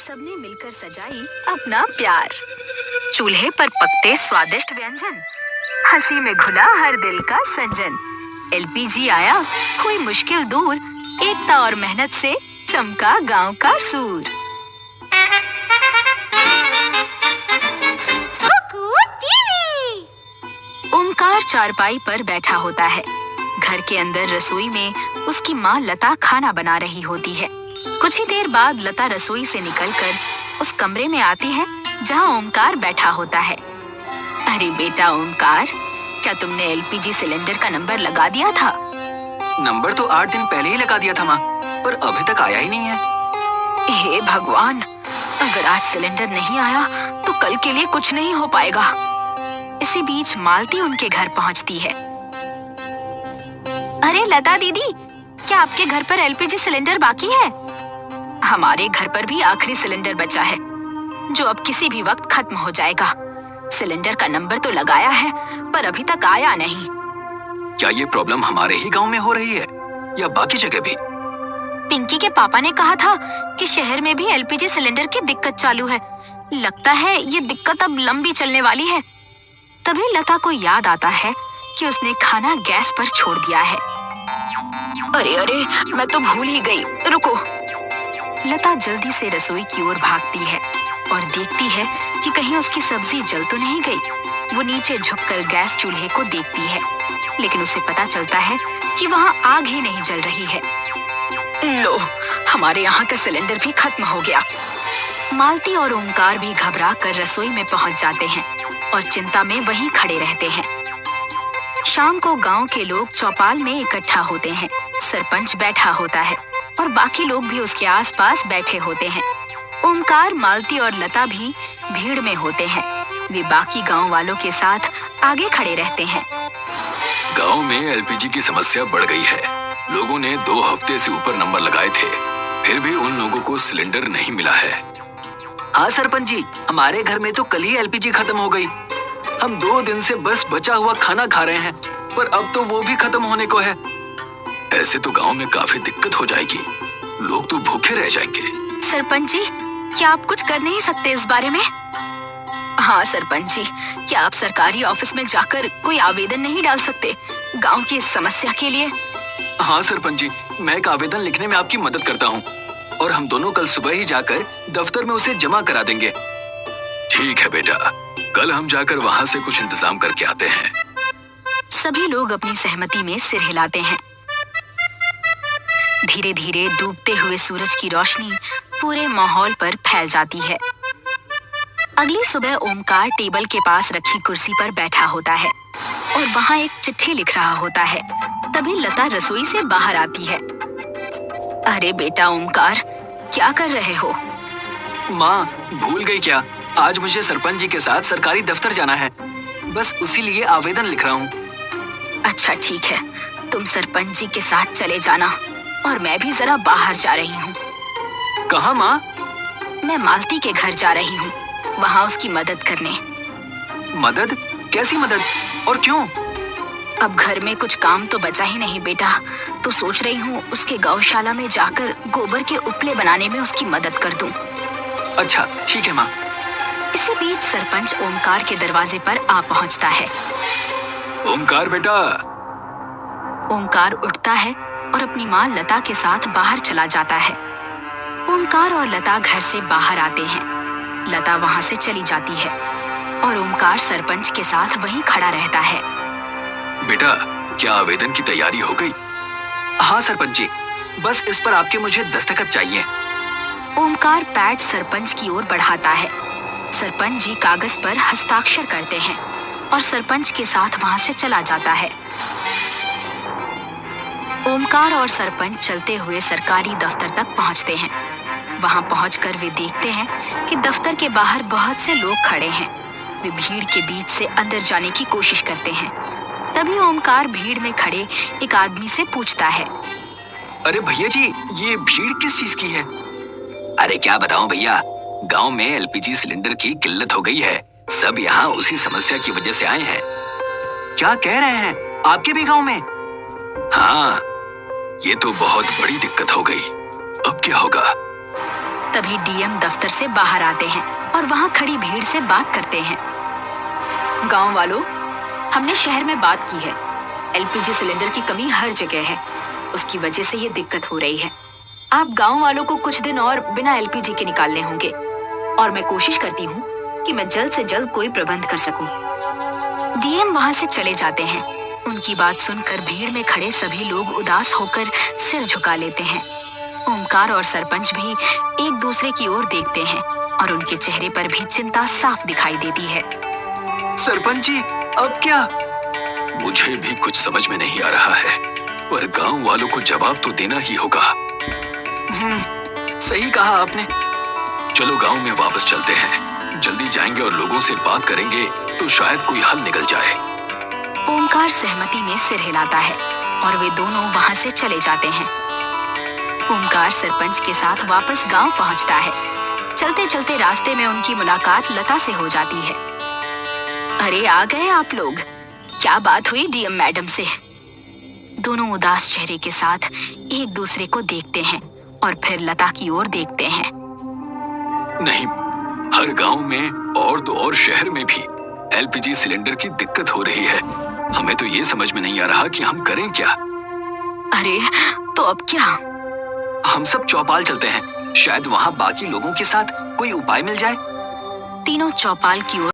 सबने मिलकर सजाई अपना प्यार। चूल्हे पर पकते स्वादिष्ट व्यंजन, हंसी में घुला हर दिल का संजन। एलपीजी आया, हुई मुश्किल दूर, एकता और मेहनत से चमका गांव का सूर। ओमकार चारपाई पर बैठा होता है। घर के अंदर रसोई में उसकी माँ लता खाना बना रही होती है। कुछ ही देर बाद लता रसोई से निकलकर उस कमरे में आती है जहाँ ओमकार बैठा होता है। अरे बेटा ओमकार, क्या तुमने एलपीजी सिलेंडर का नंबर लगा दिया था? नंबर तो 8 दिन पहले ही लगा दिया था माँ, पर अभी तक आया ही नहीं है। हे भगवान, अगर आज सिलेंडर नहीं आया तो कल के लिए कुछ नहीं हो पाएगा। इसी बीच मालती उनके घर पहुंचती है। अरे लता दीदी, क्या आपके घर पर एलपीजी सिलेंडर बाकी है? हमारे घर पर भी आखिरी सिलेंडर बचा है, जो अब किसी भी वक्त खत्म हो जाएगा। सिलेंडर का नंबर तो लगाया है, पर अभी तक आया नहीं। क्या ये प्रॉब्लम हमारे ही गांव में हो रही है या बाकी जगह भी? पिंकी के पापा ने कहा था कि शहर में भी एलपीजी सिलेंडर की दिक्कत चालू है। लगता है ये दिक्कत अब लंबी चलने वाली है। तभी लता को याद आता है कि उसने खाना गैस पर छोड़ दिया है। अरे अरे, मैं तो भूल ही गई, रुको। लता जल्दी से रसोई की ओर भागती है और देखती है कि कहीं उसकी सब्जी जल तो नहीं गई। वो नीचे झुककर गैस चूल्हे को देखती है, लेकिन उसे पता चलता है कि वहाँ आग ही नहीं जल रही है। लो, हमारे यहाँ का सिलेंडर भी खत्म हो गया। मालती और ओमकार भी घबरा कर रसोई में पहुंच जाते हैं और चिंता में वहीं खड़े रहते हैं। शाम को गांव के लोग चौपाल में इकट्ठा होते हैं। सरपंच बैठा होता है और बाकी लोग भी उसके आसपास बैठे होते हैं। ओमकार, मालती और लता भी भीड़ में होते हैं। वे बाकी गांव वालों के साथ आगे खड़े रहते हैं। गांव में एलपीजी की समस्या बढ़ गई है। लोगों ने 2 हफ्ते से ऊपर नंबर लगाए थे, फिर भी उन लोगों को सिलेंडर नहीं मिला है। हाँ सरपंच जी, हमारे घर में तो कल ही एलपीजी खत्म हो गई। हम 2 दिन से बस बचा हुआ खाना खा रहे हैं, पर अब तो वो भी खत्म होने को है। ऐसे तो गांव में काफी दिक्कत हो जाएगी, लोग तो भूखे रह जाएंगे। सरपंच जी, क्या आप कुछ कर नहीं सकते इस बारे में? हाँ सरपंच जी, क्या आप सरकारी ऑफिस में जाकर कोई आवेदन नहीं डाल सकते गांव की इस समस्या के लिए? हाँ सरपंच जी, मैं एक आवेदन लिखने में आपकी मदद करता हूँ और हम दोनों कल सुबह ही जाकर दफ्तर में उसे जमा करा देंगे। ठीक है बेटा, कल हम जाकर वहाँ से कुछ इंतजाम करके आते हैं। सभी लोग अपनी सहमति में सिर हिलाते हैं। धीरे धीरे डूबते हुए सूरज की रोशनी पूरे माहौल पर फैल जाती है। अगली सुबह ओमकार टेबल के पास रखी कुर्सी पर बैठा होता है और वहाँ एक चिट्ठी लिख रहा होता है। तभी लता रसोई से बाहर आती है। अरे बेटा ओमकार, क्या कर रहे हो? माँ, भूल गई क्या? आज मुझे सरपंच जी के साथ सरकारी दफ्तर जाना है, बस उसी लिए आवेदन लिख रहा हूँ। अच्छा ठीक है, तुम सरपंच जी के साथ चले जाना और मैं भी जरा बाहर जा रही हूँ। कहाँ माँ? मैं मालती के घर जा रही हूँ, वहाँ उसकी मदद करने। मदद? कैसी मदद और क्यों? अब घर में कुछ काम तो बचा ही नहीं बेटा, तो सोच रही हूँ उसके गौशाला में जाकर गोबर के उपले बनाने में उसकी मदद कर दूँ। अच्छा ठीक है माँ। इसी बीच सरपंच ओमकार के दरवाजे पर आ पहुँचता है। ओमकार बेटा। ओमकार उठता है और अपनी माँ लता के साथ बाहर चला जाता है। ओमकार और लता घर से बाहर आते हैं। लता वहाँ से चली जाती है और ओमकार सरपंच के साथ वहीं खड़ा रहता है। बेटा, क्या आवेदन की तैयारी हो गई? हाँ सरपंच जी, बस इस पर आपके मुझे दस्तखत चाहिए। ओमकार पैड सरपंच की ओर बढ़ाता है। सरपंच जी कागज पर हस्ताक्षर करते हैं और सरपंच के साथ वहां से चला जाता है। ओमकार और सरपंच चलते हुए सरकारी दफ्तर तक पहुंचते हैं। वहां पहुंचकर वे देखते हैं कि दफ्तर के बाहर बहुत से लोग खड़े हैं। वे भीड़ के बीच से अंदर जाने की कोशिश करते हैं। तभी ओमकार भीड़ में खड़े एक आदमी से पूछता है। अरे भैया जी, ये भीड़ किस चीज की है? अरे क्या बताऊं भैया, गांव में एलपीजी सिलेंडर की किल्लत हो गई है। सब यहाँ उसी समस्या की वजह से आए हैं। क्या कह रहे हैं? आपके भी गांव में? हाँ, ये तो बहुत बड़ी दिक्कत हो गई। अब क्या होगा? तभी डीएम दफ्तर से बाहर आते हैं और वहाँ खड़ी भीड़ से बात करते हैं। गांव वालों, हमने शहर में बात की है। एलपीजी सिलेंडर की कमी हर जगह है, उसकी वजह से ये दिक्कत हो रही है। आप गांव वालों को कुछ दिन और बिना एलपीजी के निकालने होंगे और मैं कोशिश करती हूँ कि मैं जल्द से जल्द कोई प्रबंध कर सकूं। डीएम वहाँ से चले जाते हैं। उनकी बात सुनकर भीड़ में खड़े सभी लोग उदास होकर सिर झुका लेते हैं। ओमकार और सरपंच भी एक दूसरे की ओर देखते हैं और उनके चेहरे पर भी चिंता साफ दिखाई देती है। सरपंच जी, अब क्या? मुझे भी कुछ समझ में नहीं आ रहा है, पर गांव वालों को जवाब तो देना ही होगा। सही कहा आपने। चलो गांव में वापस चलते हैं। जल्दी जाएंगे और लोगों से बात करेंगे तो शायद कोई हल निकल जाए। ओमकार सहमति में सिर हिलाता है और वे दोनों वहां से चले जाते हैं। ओमकार सरपंच के साथ वापस गांव पहुंचता है। चलते चलते रास्ते में उनकी मुलाकात लता से हो जाती है। अरे आ गए आप लोग, क्या बात हुई डीएम मैडम से? दोनों उदास चेहरे के साथ एक दूसरे को देखते हैं और फिर लता की ओर देखते हैं। नहीं, हर गांव में और तो और शहर में भी एलपीजी सिलेंडर की दिक्कत हो रही है। हमें तो ये समझ में नहीं आ रहा कि हम करें क्या। अरे तो अब क्या? हम सब चौपाल चलते हैं, शायद वहाँ बाकी लोगों के साथ कोई उपाय मिल जाए। तीनों चौपाल की ओर